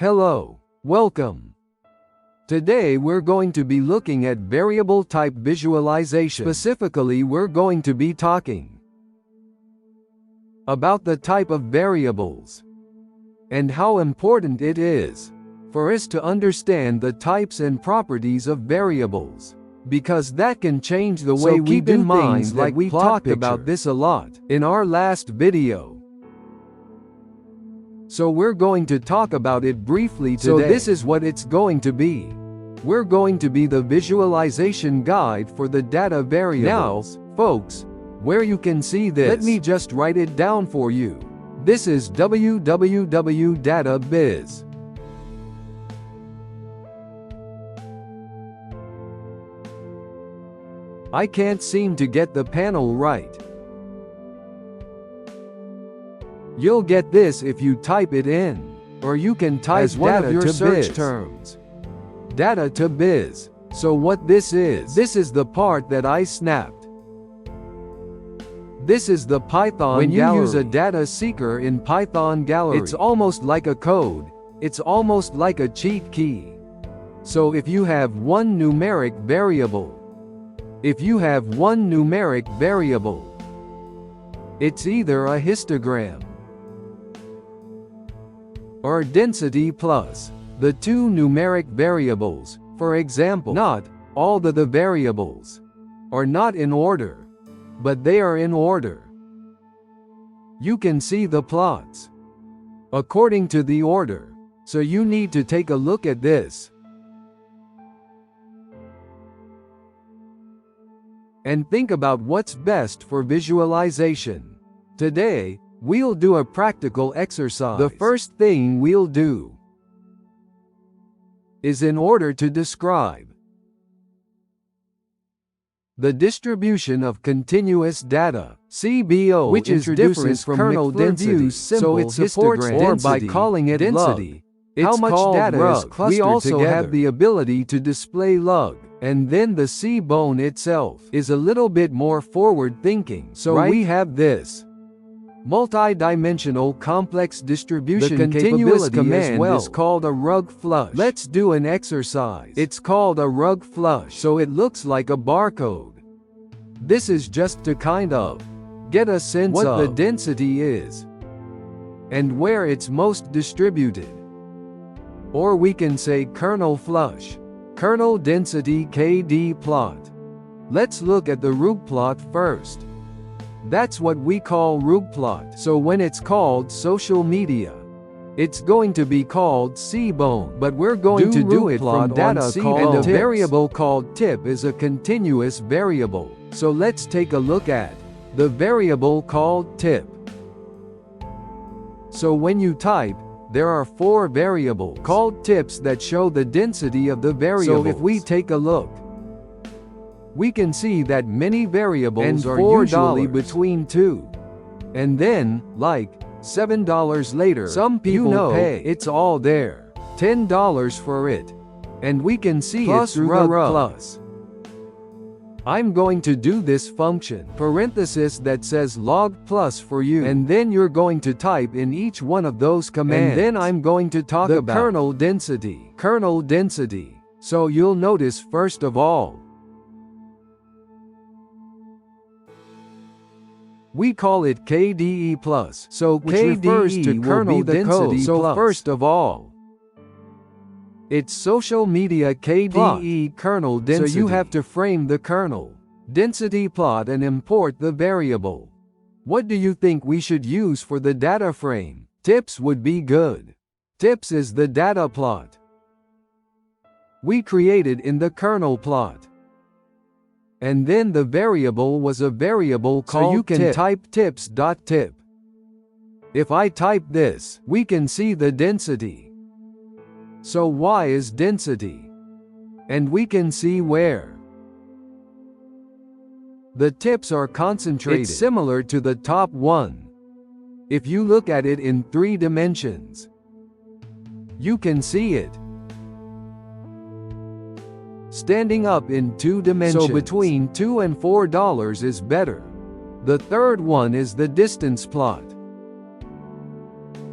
Hello, welcome. Today we're going to be looking at variable type visualization. Specifically, we're going to be talking about the type of variables and how important it is for us to understand the types and properties of variables, because that can change the way we do things. Like we talked about this a lot in our last video. So we're going to talk about it briefly today. So this is what it's going to be. We're going to be the visualization guide for the data variables. Now, folks, where you can see this, let me just write it down for you. This is www.data.biz. I can't seem to get the panel right. You'll get this if you type it in, or you can type as one of your search terms. Data to biz. So what this is the part that I snapped. This is the Python when gallery. You use a data seeker in Python gallery, it's almost like a code. It's almost like a cheat key. So if you have one numeric variable, it's either a histogram or density plus the two numeric variables. For example, not all the variables are not in order, but they are in order. You can see the plots according to the order, so you need to take a look at this and think about what's best for visualization. Today, we'll do a practical exercise. The first thing we'll do is, in order to describe the distribution of continuous data, CBO, which is different from kernel density, so it supports density, or by calling it density, how much data is clustered. We also have the ability to display log, and then the C-bone itself is a little bit more forward-thinking. So we have this multi-dimensional complex distribution. The continuous command is called a rug flush. Let's do an exercise. It's called a rug flush, so it looks like a barcode. This is just to kind of get a sense of what the density is and where it's most distributed. Or we can say kernel flush, kernel density KD plot. Let's look at the RUG plot first. That's what we call RUG plot. So when it's called social media, it's going to be called C-bone, but we're going to do it from data called, and a variable called tip is a continuous variable. So let's take a look at the variable called tip. So when you type, there are 4 variables called tips that show the density of the variable. So if we take a look, we can see that many variables are usually between 2 and then, like, $7 later, some people pay. It's all there. $10 for it. And we can see it through the rug plus. I'm going to do this function, parenthesis that says log plus for you, and then you're going to type in each one of those commands. And then I'm going to talk about kernel density. Kernel density. So you'll notice first of all, we call it KDE+, so which refers to kernel density. So first of all, it's social media KDE kernel density. So you have to frame the kernel density plot and import the variable. What do you think we should use for the data frame? Tips would be good. Tips is the data plot we created in the kernel plot. And then the variable was a variable called so you can tip. Type tips.tip. If I type this, we can see the density. So Y is density. And we can see where the tips are concentrated. It's similar to the top one. If you look at it in 3 dimensions, you can see it standing up in 2 dimensions. So between $2 and $4 is better. The third one is the distance plot.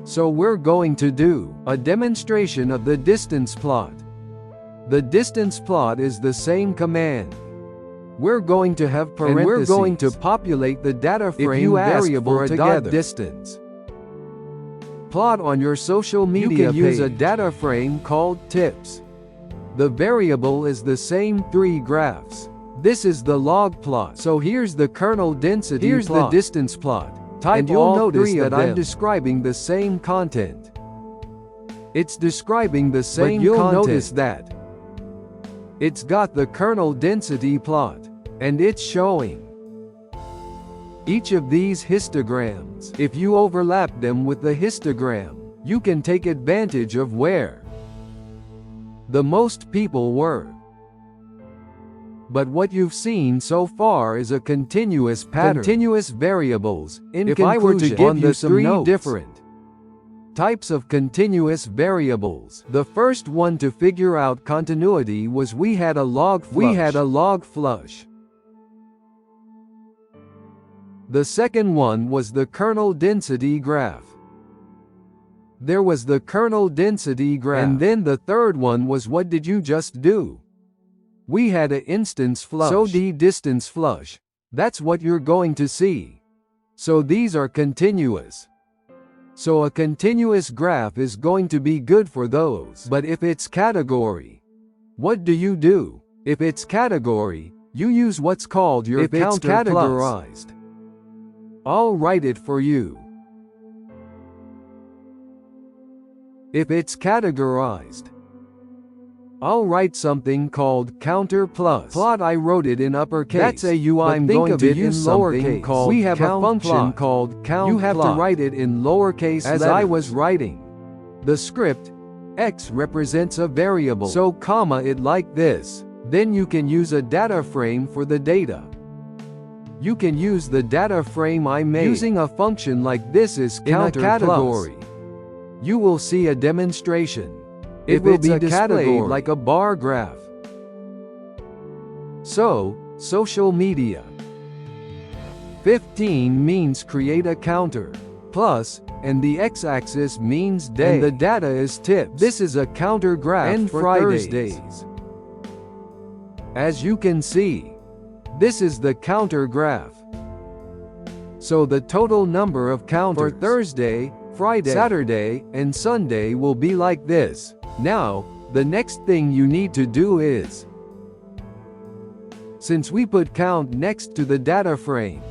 So we're going to do a demonstration of the distance plot. The distance plot is the same command. We're going to have parentheses, and we're going to populate the data frame variable together. Distance. Plot on your social media page. You can use a data frame called tips. The variable is the same 3 graphs. This is the log plot. So here's the kernel density plot. Here's the distance plot. Type and you'll notice that I'm describing the same content. It's describing the same content. But you'll notice that it's got the kernel density plot, and it's showing each of these histograms. If you overlap them with the histogram, you can take advantage of where the most people were. But what you've seen so far is a continuous pattern. Continuous variables. If I were to give you some 3 different types of continuous variables, the first one to figure out continuity was we had a log flush. The second one was the kernel density graph. There was the kernel density graph. And then the third one was, what did you just do? We had an instance flush. So the distance flush. That's what you're going to see. So these are continuous. So a continuous graph is going to be good for those. But if it's category, what do you do? If it's category, you use what's called your counter categorized. Plus. I'll write it for you. If it's categorized, I'll write something called counter plus. Plot, I wrote it in uppercase. That's a UI. I'm going to use something called we have a function called count. You have to write it in lowercase as letters. I was writing the script, x represents a variable. So comma it like this. Then you can use a data frame for the data. You can use the data frame I made using a function like this is counter category. You will see a demonstration. It will be displayed like a bar graph. So, social media. 15 means create a counter. Plus, and the x-axis means day. And the data is tips. This is a counter graph and for Thursdays. As you can see, this is the counter graph. So the total number of counters for Thursday, Friday, Saturday, and Sunday will be like this. Now, the next thing you need to do is, since we put count next to the data frame,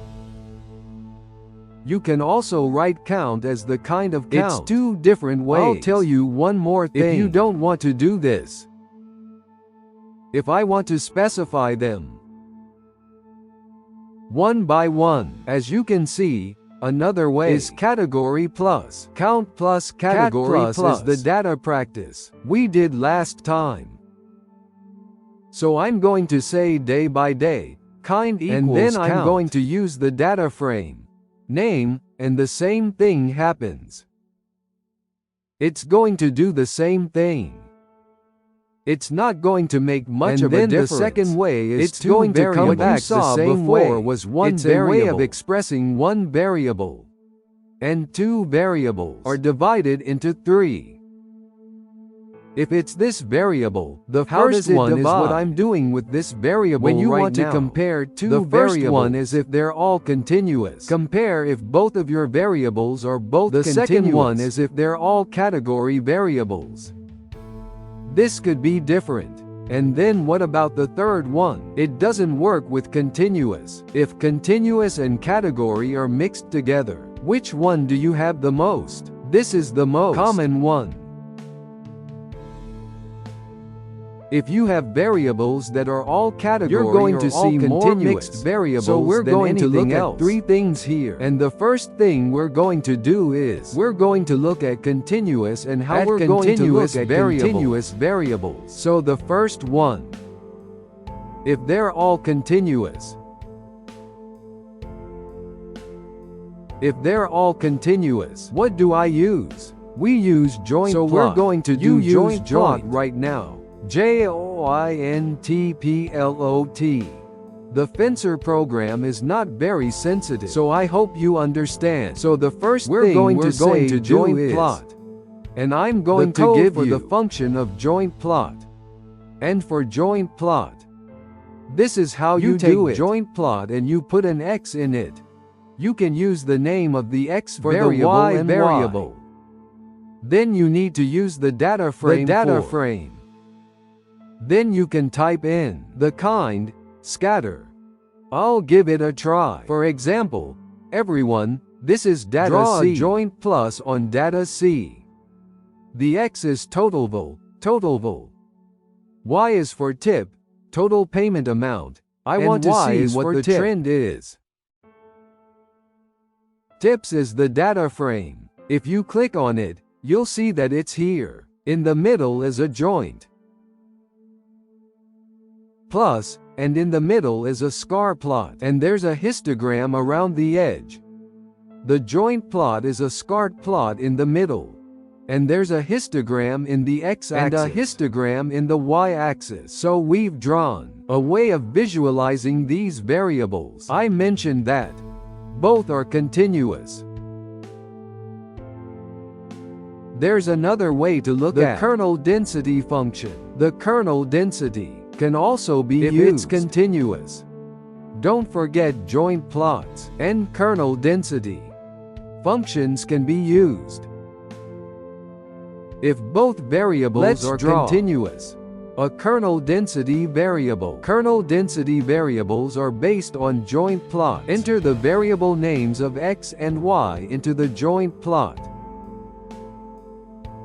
you can also write count as the kind of count. It's 2 different ways. I'll tell you one more thing. If you don't want to do this, if I want to specify them one by one, as you can see, another way is category plus. Count plus category plus is the data practice we did last time. So I'm going to say day by day, kind equals and then count. I'm going to use the data frame name, and the same thing happens. It's going to do the same thing. It's not going to make much of a difference. The second way is it's going to come back the same way. Was one it's variable. A way of expressing one variable, and 2 variables are divided into 3. If it's this variable, the first one is what I'm doing with this variable when you want to compare 2 variables. The first one is if they're all continuous. Compare if both of your variables are both continuous. The second one is if they're all category variables. This could be different. And then what about the third one? It doesn't work with continuous. If continuous and category are mixed together, which one do you have the most? This is the most common one. If you have variables that are all category, you're going to see more mixed variables. So we're going to look at 3 things here. And the first thing we're going to do is we're going to look at continuous and how we're going to look at continuous variables. So the first one, if they're all continuous, what do I use? We use joint plot. So we're going to do joint plot right now. JOINTPLOT. The Fencer program is not very sensitive, so I hope you understand. So the first thing we're going to joint plot, and I'm going to give you the function of joint plot. And for joint plot, this is how you take joint plot and you put an x in it. You can use the name of the x for variable the y and variable. Then you need to use the data frame. Then you can type in the kind, scatter. I'll give it a try. For example, everyone, this is data Draw C. Draw a joint plus on data C. The x is total vol. Y is for tip, total payment amount. I want to see what the trend is. Tips is the data frame. If you click on it, you'll see that it's here. In the middle is a joint plus, and in the middle is a scar plot, and there's a histogram around the edge. The joint plot is a scarred plot in the middle, and there's a histogram in the x-axis and a histogram in the y-axis. So we've drawn a way of visualizing these variables. I mentioned that both are continuous. There's another way to look at the kernel density function. The kernel density can also be used if it's continuous. Don't forget joint plots and kernel density functions can be used if both variables are continuous. A kernel density variable. Kernel density variables are based on joint plots. Enter the variable names of x and y into the joint plot.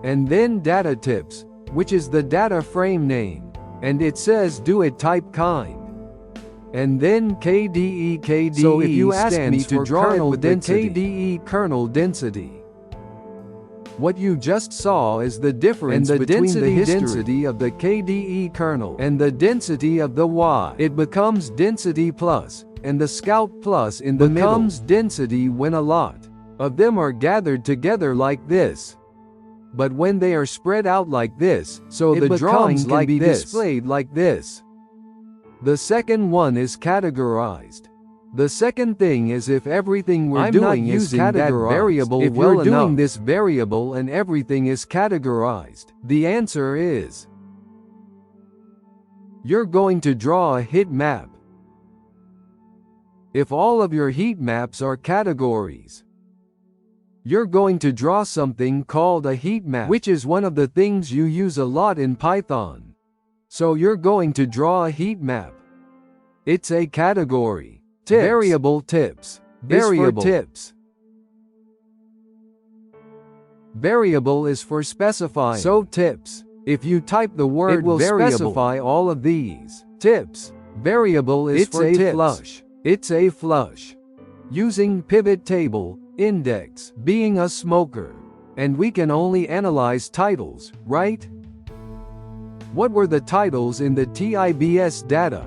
And then data tips, which is the data frame name, and it says do it type kind. And then KDE. So if you ask me to draw it with the KDE kernel density, what you just saw is the difference between the density of the KDE kernel and the density of the Y. It becomes density plus, and the Scout plus in the middle becomes density when a lot of them are gathered together like this. But when they are spread out like this, so the drawings can be displayed like this. The second one is categorized. The second thing is if everything we're doing is using that variable if well enough. If you're doing this variable and everything is categorized, the answer is you're going to draw a heat map. If all of your heat maps are categories, you're going to draw something called a heat map, which is one of the things you use a lot in Python. So you're going to draw a heat map. It's a category. Tips. Variable tips. Variable tips. Variable is for specifying. So tips. If you type the word it will variable, specify all of these. Tips. Variable is for tips. Flush. It's a flush. Using pivot table, index, being a smoker. And we can only analyze titles, right? What were the titles in the TIBS data?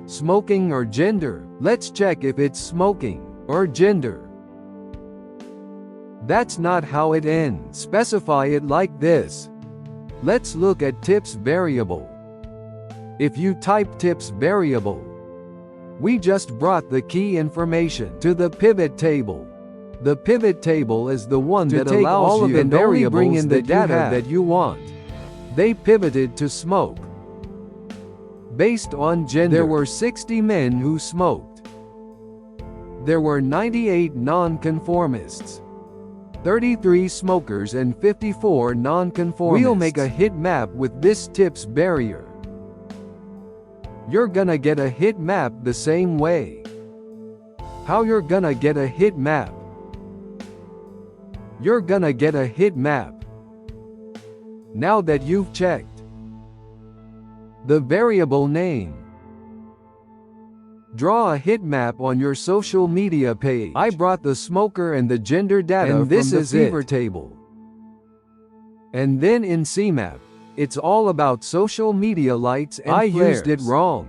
Smoking or gender? Let's check if it's smoking or gender. That's not how it ends. Specify it like this. Let's look at tips variable. If you type tips variable, we just brought the key information to the pivot table. The pivot table is the one that allows you to only bring in the data that you want. They pivoted to smoke. Based on gender, there were 60 men who smoked. There were 98 nonconformists, 33 smokers and 54 nonconformists. We'll make a heat map with this tips barrier. You're gonna get a heat map the same way. How you're gonna get a heat map? You're gonna get a heat map now that you've checked the variable name. Draw a heat map on your social media page. I brought the smoker and the gender data and this from the fever table. And then in CMap, it's all about social media lights and flares. I used it wrong.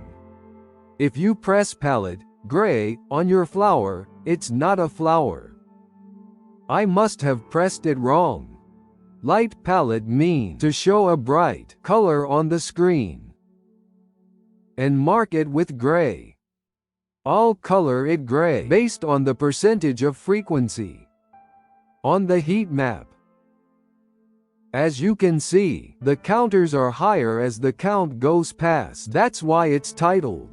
If you press palette, gray, on your flower, it's not a flower. I must have pressed it wrong. Light palette means to show a bright color on the screen. and mark it with gray. I'll color it gray based on the percentage of frequency on the heat map. As you can see, the counters are higher as the count goes past. That's why it's titled,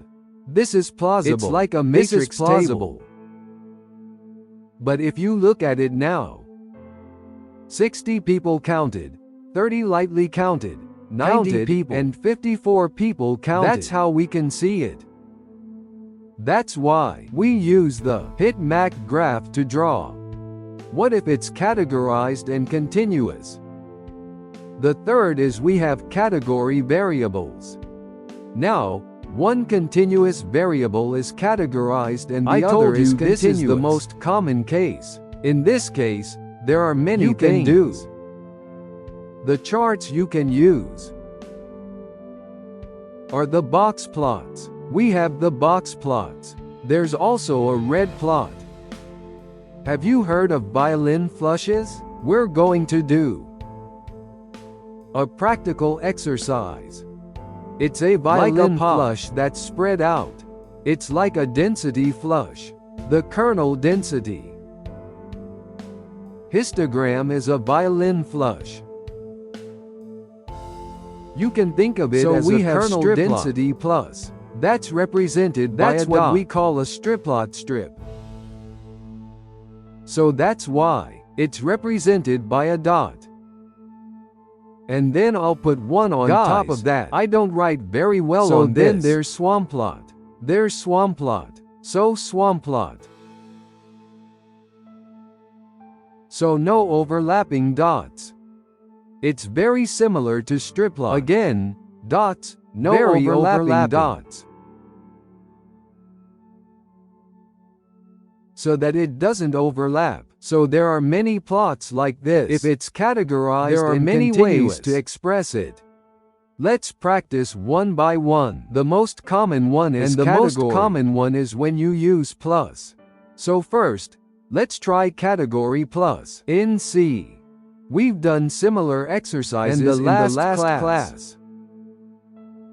"This is plausible." It's like a matrix table. But if you look at it now, 60 people counted, 30 lightly counted, 90 people, and 54 people counted. That's how we can see it. That's why we use the heat map graph to draw. What if it's categorized and continuous? The third is we have category variables. Now, one continuous variable is categorized and the other is continuous. This is the most common case. In this case, there are many things you can do. The charts you can use are the box plots. We have the box plots. There's also a red plot. Have you heard of violin flushes? We're going to do a practical exercise. It's a violin flush that's spread out. It's like a density flush. The kernel density. Histogram is a violin flush. You can think of it as a kernel density plus. That's represented by a dot. That's what we call a strip plot strip. So that's why it's represented by a dot. And then I'll put one on top of that. I don't write very well on this. So then there's swamp plot. There's swamp plot. So swamp plot. So no overlapping dots. It's very similar to strip plot. Again, dots, no very overlapping dots. So that it doesn't overlap. So there are many plots like this. If it's categorized, there are many ways to express it. Let's practice one by one. The most common one is category. And the most common one is when you use plus. So first, let's try category plus. In C, we've done similar exercises in the last class.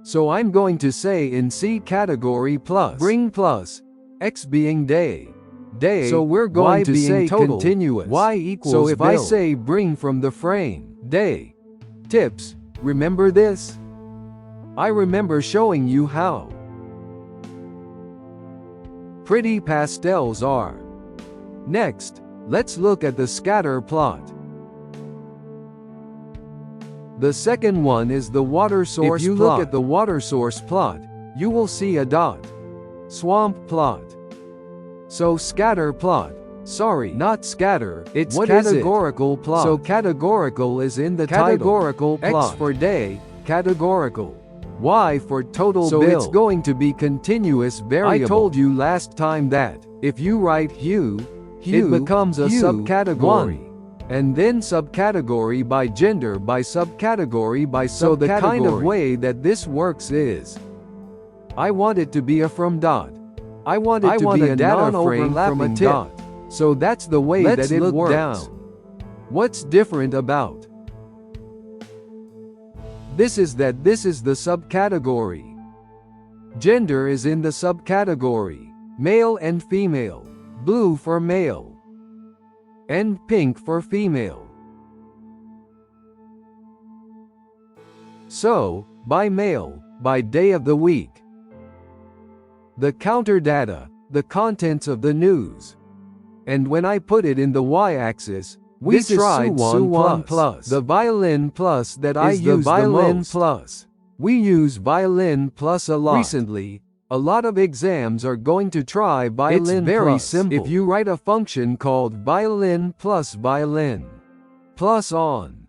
So I'm going to say in C category plus, bring plus, X being day. So we're going to say total, continuous. Y equals so if bill. I say bring from the frame, day. Tips, remember this? I remember showing you how pretty pastels are. Next, let's look at the scatter plot. The second one is the water source plot. If you look at the water source plot, you will see a dot. Swamp plot. So scatter plot. Sorry, not scatter. It's what categorical plot. So categorical is in the categorical title. Plot. X for day, categorical. Y for total bill. So it's going to be continuous variable. I told you last time that if you write hue, it becomes a subcategory. And then subcategory by gender by subcategory by subcategory. So the kind of way that this works is, I want it to be a from dot. I want it to be a data frame from a dot. So that's the way that it works. Down. What's different about this is that this is the subcategory. Gender is in the subcategory. Male and female. Blue for male. And pink for female. So, by male, by day of the week. The counter data, the contents of the news. And when I put it in the y-axis, we tried Suwon plus. The violin plus that I use the violin plus. We use violin plus a lot. Recently, a lot of exams are going to try violin plus. It's very simple. If you write a function called violin plus on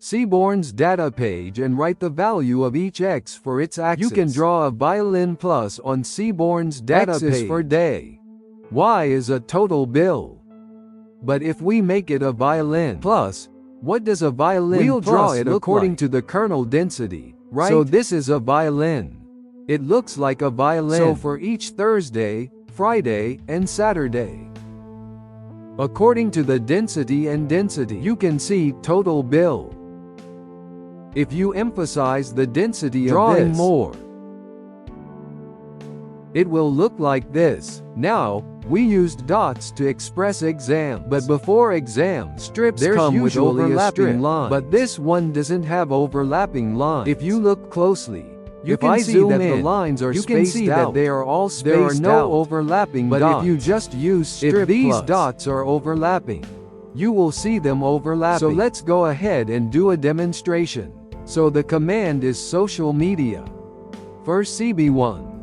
Seaborn's data page and write the value of each x for its axis. You can draw a violin plus on Seaborn's data page for day. Y is a total bill. But if we make it a violin plus, what does a violin we'll plus draw it according to the kernel density, right? So this is a violin. It looks like a violin. So for each Thursday, Friday, and Saturday, according to the density and density, you can see total bill. If you emphasize the density of this more, it will look like this. Now, we used dots to express exams. But before exam strips come with overlapping lines. But this one doesn't have overlapping lines. If you look closely, you can see that the lines are spaced out. They are all spaced out. There are no overlapping dots. But if you just use strip if these dots are overlapping, you will see them overlapping. So let's go ahead and do a demonstration. So the command is social media. For CB1,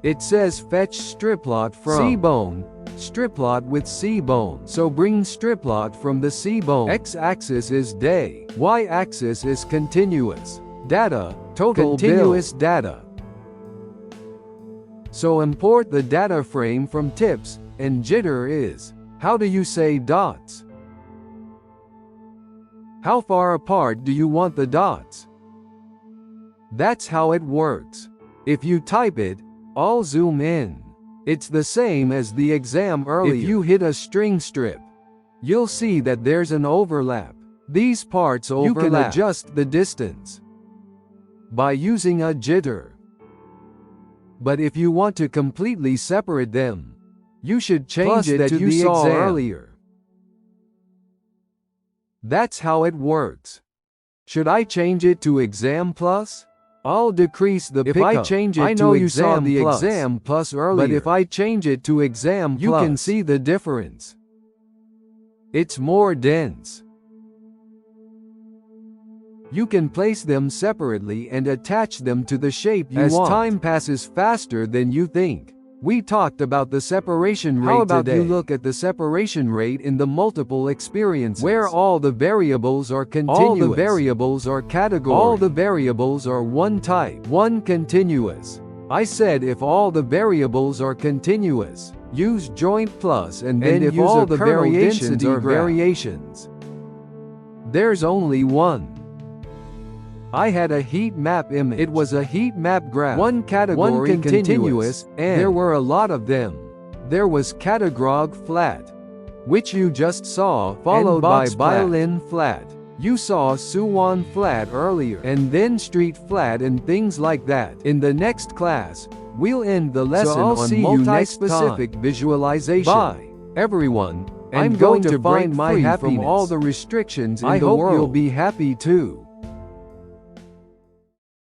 it says fetch stripplot from CBone, stripplot with CBone. So bring stripplot from the CBone. X-axis is day, Y-axis is continuous data, total continuous data. So import the data frame from tips, and jitter is, how do you say dots? How far apart do you want the dots? That's how it works. If you type it, I'll zoom in. It's the same as the exam earlier. If you hit a string strip, you'll see that there's an overlap. These parts overlap. You can adjust the distance by using a jitter. But if you want to completely separate them, you should change it to the exam earlier. That's how it works. Should I change it to exam plus? I'll decrease the pickup. If I change it to exam plus earlier, but if I change it to exam plus, you can see the difference. It's more dense. You can place them separately and attach them to the shape you want. As time passes faster than you think. We talked about the separation rate. How about today? You look at the separation rate in the multiple experiences, where all the variables are continuous. All the variables are categories. All the variables are one type, one continuous. I said if all the variables are continuous, use joint plus and then if all the variations are variations. There's only one. I had a heat map image. It was a heat map graph. One category, one continuous, and there were a lot of them. There was Categrog flat, which you just saw, followed by Violin flat. You saw Suwon flat earlier, and then Street flat and things like that. In the next class, we'll end the lesson on multi-specific visualization. Bye, everyone. I'm going to find my happiness from all the restrictions in the world. I hope you'll be happy too.